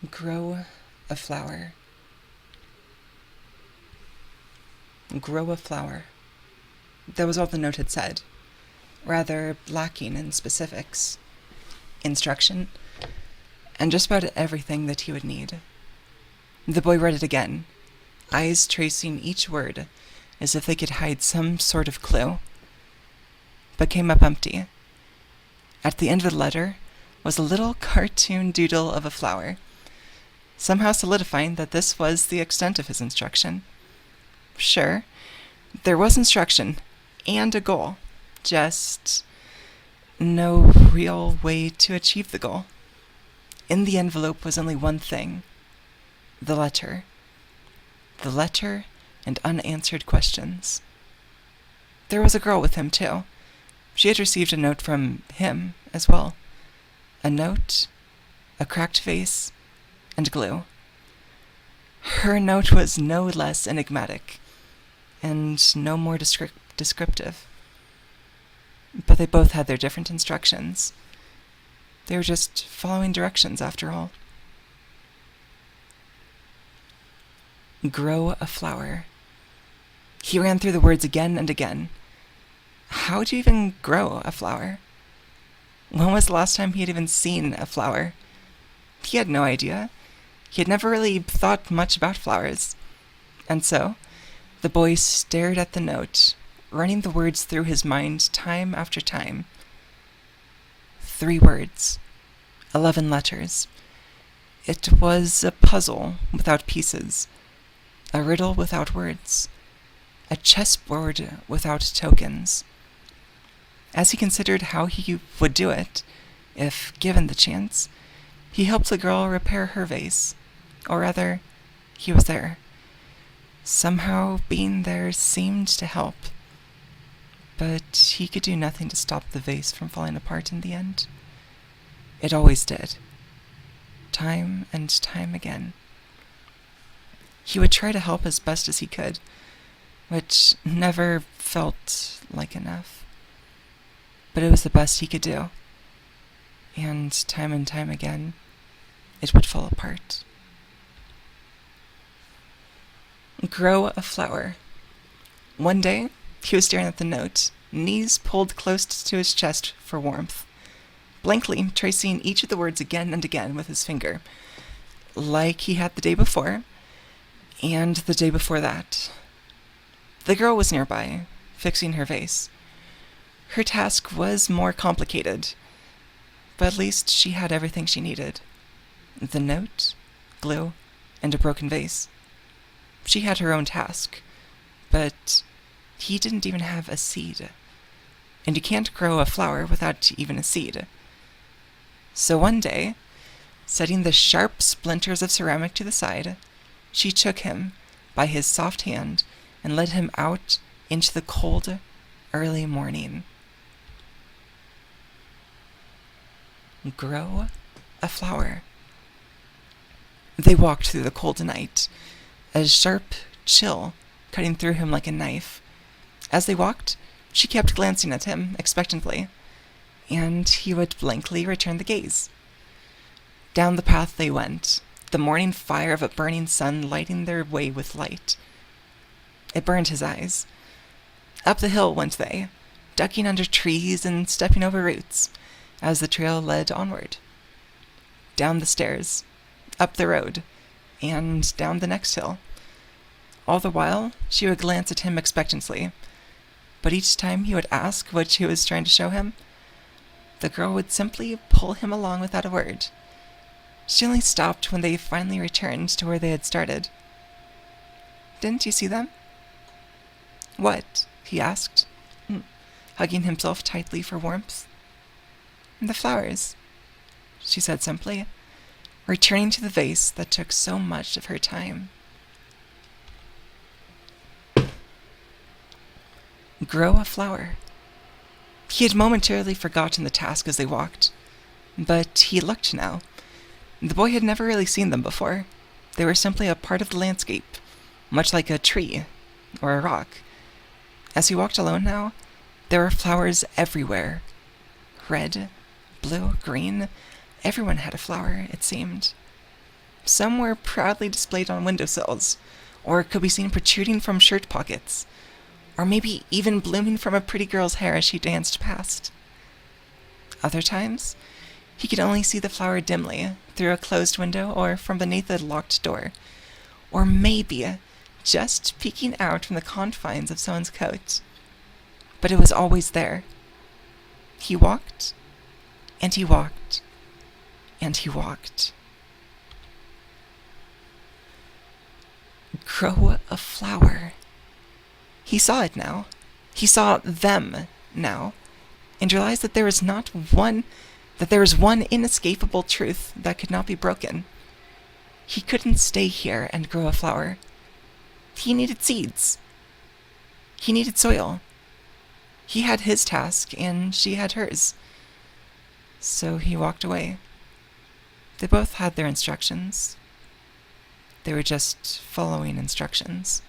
Grow a flower. Grow a flower. That was all the note had said, rather lacking in specifics, instruction, and just about everything that he would need. The boy read it again, eyes tracing each word as if they could hide some sort of clue, but came up empty. At the end of the letter was a little cartoon doodle of a flower, somehow solidifying that this was the extent of his instruction. Sure, there was instruction and a goal, just no real way to achieve the goal. In the envelope was only one thing: the letter. The letter and unanswered questions. There was a girl with him, too. She had received a note from him as well. A note, a cracked face, and glue. Her note was no less enigmatic, and no more descriptive. But they both had their different instructions. They were just following directions, after all. Grow a flower. He ran through the words again and again. How do you even grow a flower? When was the last time he had even seen a flower? He had no idea. He had never really thought much about flowers. And so, the boy stared at the note, running the words through his mind time after time. 3 words. 11 letters. It was a puzzle without pieces. A riddle without words. A chessboard without tokens. As he considered how he would do it, if given the chance, he helped the girl repair her vase. Or rather, he was there. Somehow being there seemed to help. But he could do nothing to stop the vase from falling apart in the end. It always did. Time and time again. He would try to help as best as he could, which never felt like enough. But it was the best he could do. And time again, it would fall apart. Grow a flower. One day, he was staring at the note, knees pulled close to his chest for warmth, blankly tracing each of the words again and again with his finger, like he had the day before, and the day before that. The girl was nearby, fixing her vase. Her task was more complicated, but at least she had everything she needed. The note, glue, and a broken vase. She had her own task, but he didn't even have a seed. And you can't grow a flower without even a seed. So one day, setting the sharp splinters of ceramic to the side, she took him by his soft hand and led him out into the cold, early morning. Grow a flower. They walked through the cold night, a sharp chill cutting through him like a knife. As they walked, she kept glancing at him expectantly, and he would blankly return the gaze. Down the path they went, the morning fire of a burning sun lighting their way with light. It burned his eyes. Up the hill went they, ducking under trees and stepping over roots, as the trail led onward. Down the stairs, up the road, and down the next hill. All the while, she would glance at him expectantly, but each time he would ask what she was trying to show him, the girl would simply pull him along without a word. She only stopped when they finally returned to where they had started. "Didn't you see them?" "What?" he asked, hugging himself tightly for warmth. "The flowers," she said simply, returning to the vase that took so much of her time. Grow a flower. He had momentarily forgotten the task as they walked, but he looked now. The boy had never really seen them before. They were simply a part of the landscape, much like a tree or a rock. As he walked alone now, there were flowers everywhere. Red, blue, green, everyone had a flower, it seemed. Some were proudly displayed on windowsills, or could be seen protruding from shirt pockets, or maybe even blooming from a pretty girl's hair as she danced past. Other times, he could only see the flower dimly through a closed window or from beneath a locked door, or maybe just peeking out from the confines of someone's coat. But it was always there. He walked, and he walked, and he walked. Grow a flower. He saw it now. He saw them now, and realized that there was one inescapable truth that could not be broken. He couldn't stay here and grow a flower. He needed seeds. He needed soil. He had his task, and she had hers. So he walked away. They both had their instructions. They were just following instructions.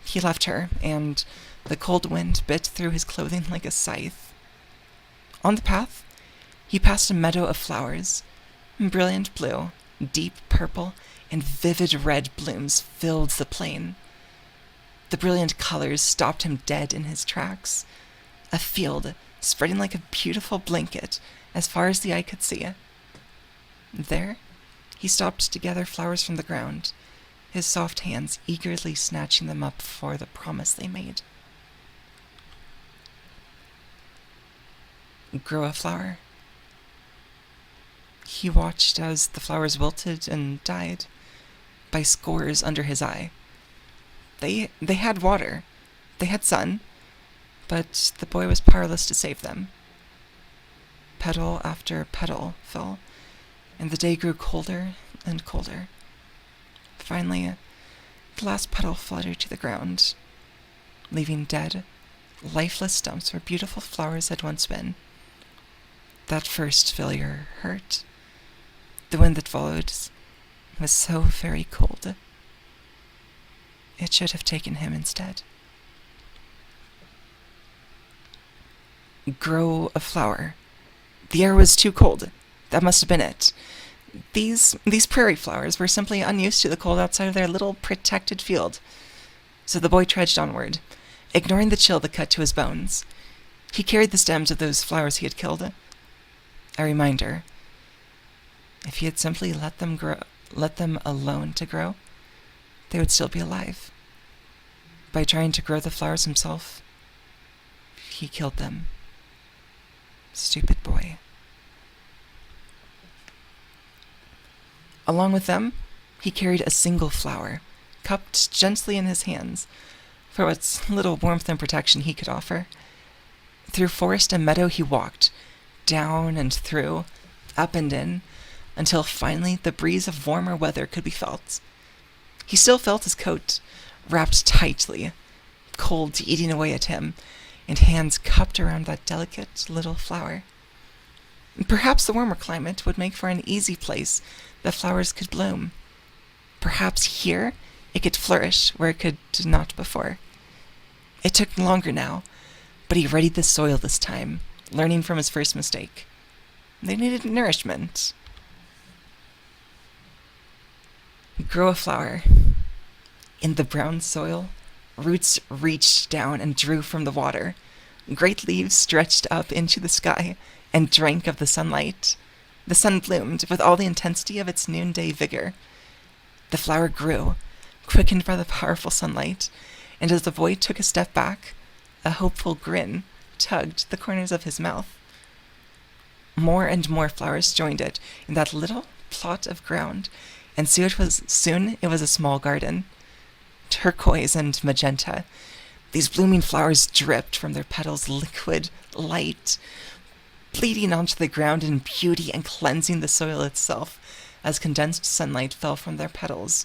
He left her, and the cold wind bit through his clothing like a scythe. On the path, he passed a meadow of flowers. Brilliant blue, deep purple, and vivid red blooms filled the plain. The brilliant colors stopped him dead in his tracks. A field spreading like a beautiful blanket as far as the eye could see. There, he stopped to gather flowers from the ground, his soft hands eagerly snatching them up for the promise they made. Grow a flower. He watched as the flowers wilted and died by scores under his eye. They had water, they had sun, but the boy was powerless to save them. Petal after petal fell, and the day grew colder and colder. Finally, the last petal fluttered to the ground, leaving dead, lifeless stumps where beautiful flowers had once been. That first failure hurt. The wind that followed was so very cold. It should have taken him instead. Grow a flower. The air was too cold. That must have been it. These prairie flowers were simply unused to the cold outside of their little protected field. So the boy trudged onward, ignoring the chill that cut to his bones. He carried the stems of those flowers he had killed. A reminder. If he had simply let them alone to grow, they would still be alive. By trying to grow the flowers himself, he killed them. Stupid boy. Along with them, he carried a single flower, cupped gently in his hands, for what little warmth and protection he could offer. Through forest and meadow he walked, down and through, up and in, until finally the breeze of warmer weather could be felt. He still felt his coat wrapped tightly, cold eating away at him, and hands cupped around that delicate little flower. Perhaps the warmer climate would make for an easy place that flowers could bloom. Perhaps here it could flourish where it could not before. It took longer now, but he readied the soil this time, learning from his first mistake. They needed nourishment. Grow a flower. In the brown soil, roots reached down and drew from the water. Great leaves stretched up into the sky and drank of the sunlight. The sun bloomed with all the intensity of its noonday vigor. The flower grew, quickened by the powerful sunlight, and as the boy took a step back, a hopeful grin tugged the corners of his mouth. More and more flowers joined it in that little plot of ground, and soon it was a small garden. Turquoise and magenta, these blooming flowers dripped from their petals liquid light, bleeding onto the ground in beauty and cleansing the soil itself as condensed sunlight fell from their petals.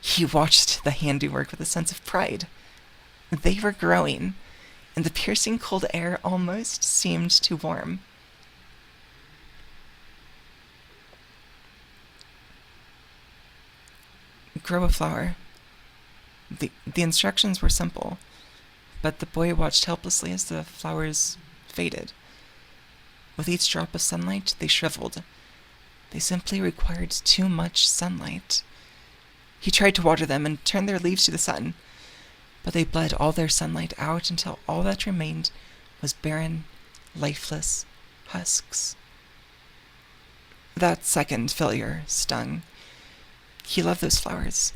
He watched the handiwork with a sense of pride. They were growing, and the piercing cold air almost seemed to warm. Grow a flower. The instructions were simple, but the boy watched helplessly as the flowers faded. With each drop of sunlight, they shriveled, They simply required too much sunlight. He tried to water them and turn their leaves to the sun, but they bled all their sunlight out until all that remained was barren, lifeless husks. That second failure stung. He loved those flowers.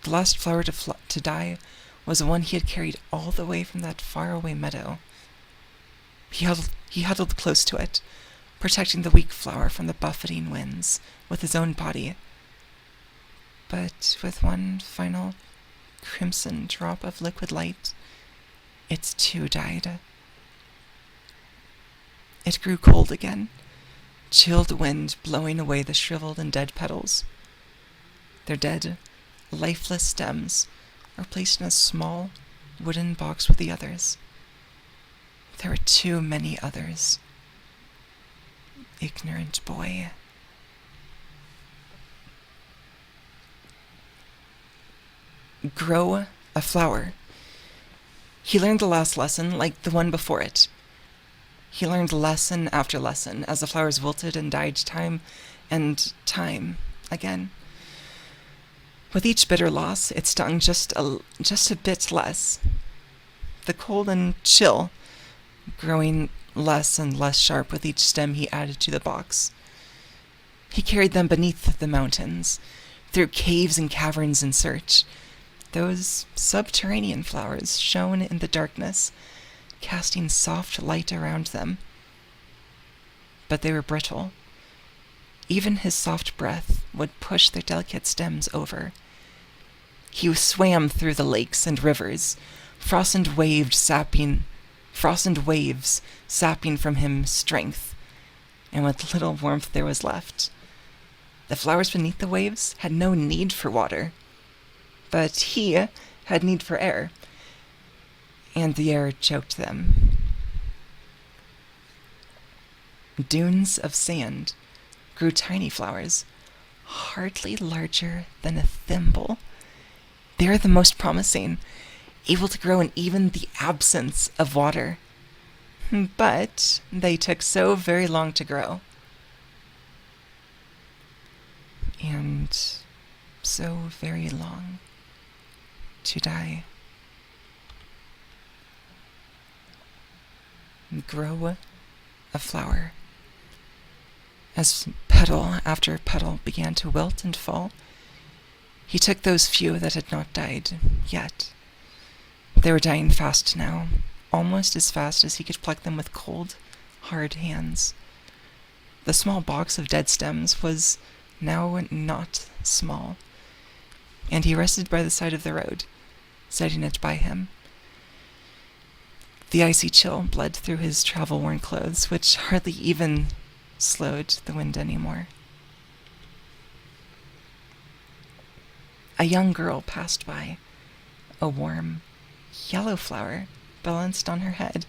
The last flower to die was the one he had carried all the way from that faraway meadow. He huddled close to it, protecting the weak flower from the buffeting winds with his own body. But with one final crimson drop of liquid light, it too died. It grew cold again, chilled wind blowing away the shriveled and dead petals. Their dead, lifeless stems were placed in a small wooden box with the others. There were too many others. Ignorant boy. Grow a flower. He learned the last lesson like the one before it. He learned lesson after lesson as the flowers wilted and died time and time again. With each bitter loss, it stung just a bit less. The cold and chill growing less and less sharp with each stem he added to the box. He carried them beneath the mountains, through caves and caverns in search. Those subterranean flowers shone in the darkness, casting soft light around them. But they were brittle. Even his soft breath would push their delicate stems over. He swam through the lakes and rivers, frosted waves sapping from him strength, and what little warmth there was left. The flowers beneath the waves had no need for water, but he had need for air, and the air choked them. Dunes of sand grew tiny flowers, hardly larger than a thimble. They are the most promising, able to grow in even the absence of water. But they took so very long to grow. And so very long to die. Grow a flower. As petal after petal began to wilt and fall, he took those few that had not died yet. They were dying fast now, almost as fast as he could pluck them with cold, hard hands. The small box of dead stems was now not small, and he rested by the side of the road, setting it by him. The icy chill bled through his travel-worn clothes, which hardly even slowed the wind anymore. A young girl passed by, a warm, yellow flower balanced on her head.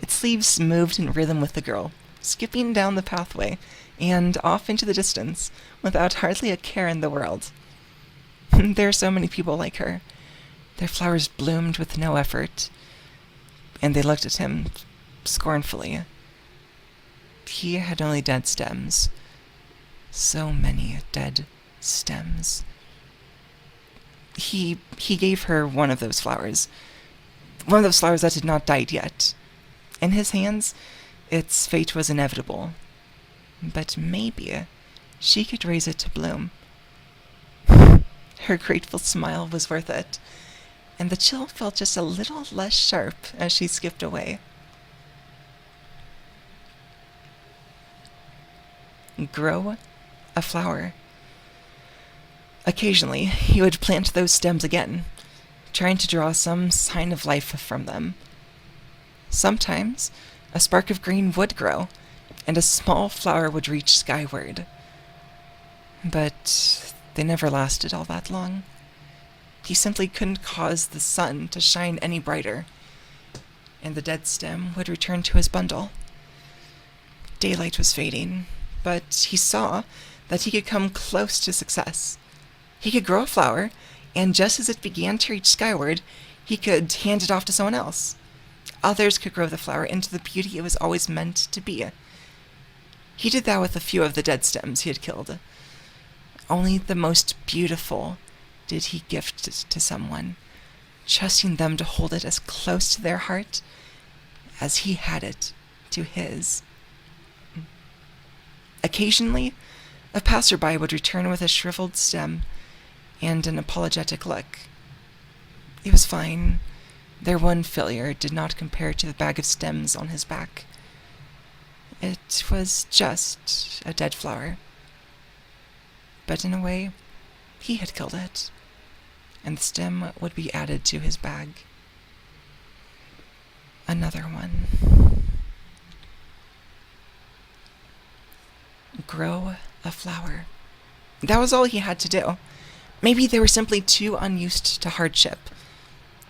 Its leaves moved in rhythm with the girl, skipping down the pathway and off into the distance without hardly a care in the world. There are so many people like her. Their flowers bloomed with no effort, and they looked at him scornfully. He had only dead stems. So many dead stems. He gave her one of those flowers that had not died yet. In his hands, its fate was inevitable. But maybe she could raise it to bloom. Her grateful smile was worth it, and the chill felt just a little less sharp as she skipped away. Grow a flower. Occasionally, he would plant those stems again, trying to draw some sign of life from them. Sometimes, a spark of green would grow, and a small flower would reach skyward. But they never lasted all that long. He simply couldn't cause the sun to shine any brighter, and the dead stem would return to his bundle. Daylight was fading, but he saw that he could come close to success. He could grow a flower, and just as it began to reach skyward, he could hand it off to someone else. Others could grow the flower into the beauty it was always meant to be. He did that with a few of the dead stems he had killed. Only the most beautiful did he gift to someone, trusting them to hold it as close to their heart as he had it to his. Occasionally, a passerby would return with a shriveled stem and an apologetic look. It was fine. Their one failure did not compare to the bag of stems on his back. It was just a dead flower. But in a way, he had killed it, and the stem would be added to his bag. Another one. Grow a flower. That was all he had to do. Maybe they were simply too unused to hardship.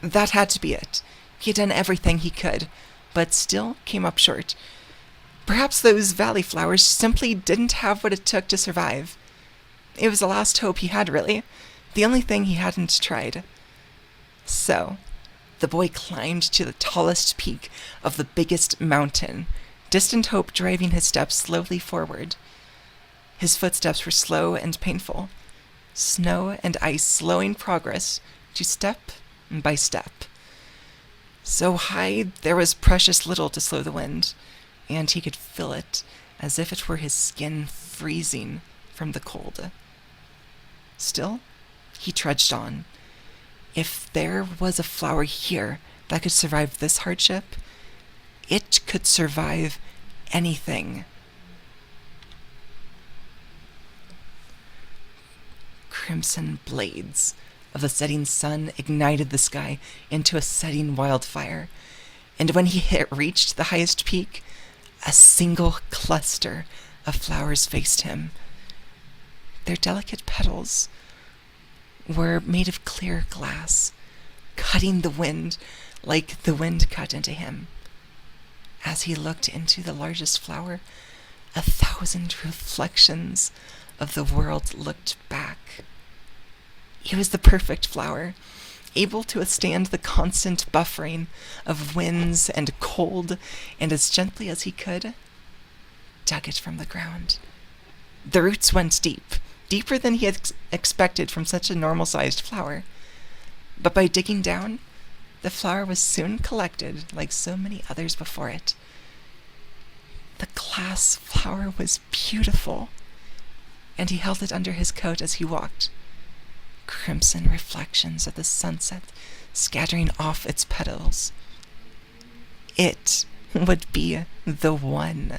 That had to be it. He had done everything he could, but still came up short. Perhaps those valley flowers simply didn't have what it took to survive. It was the last hope he had, really. The only thing he hadn't tried. So, the boy climbed to the tallest peak of the biggest mountain, distant hope driving his steps slowly forward. His footsteps were slow and painful, snow and ice slowing progress to step by step. So high there was precious little to slow the wind, and he could feel it as if it were his skin freezing from the cold. Still, he trudged on. If there was a flower here that could survive this hardship, it could survive anything. Crimson blades of the setting sun ignited the sky into a setting wildfire, and when he reached the highest peak, a single cluster of flowers faced him. Their delicate petals were made of clear glass, cutting the wind like the wind cut into him. As he looked into the largest flower, 1,000 reflections of the world looked back. It was the perfect flower, able to withstand the constant buffering of winds and cold, and as gently as he could, dug it from the ground. The roots went deep, deeper than he had expected from such a normal-sized flower. But by digging down, the flower was soon collected like so many others before it. The glass flower was beautiful, and he held it under his coat as he walked. Crimson reflections of the sunset scattering off its petals. It would be the one.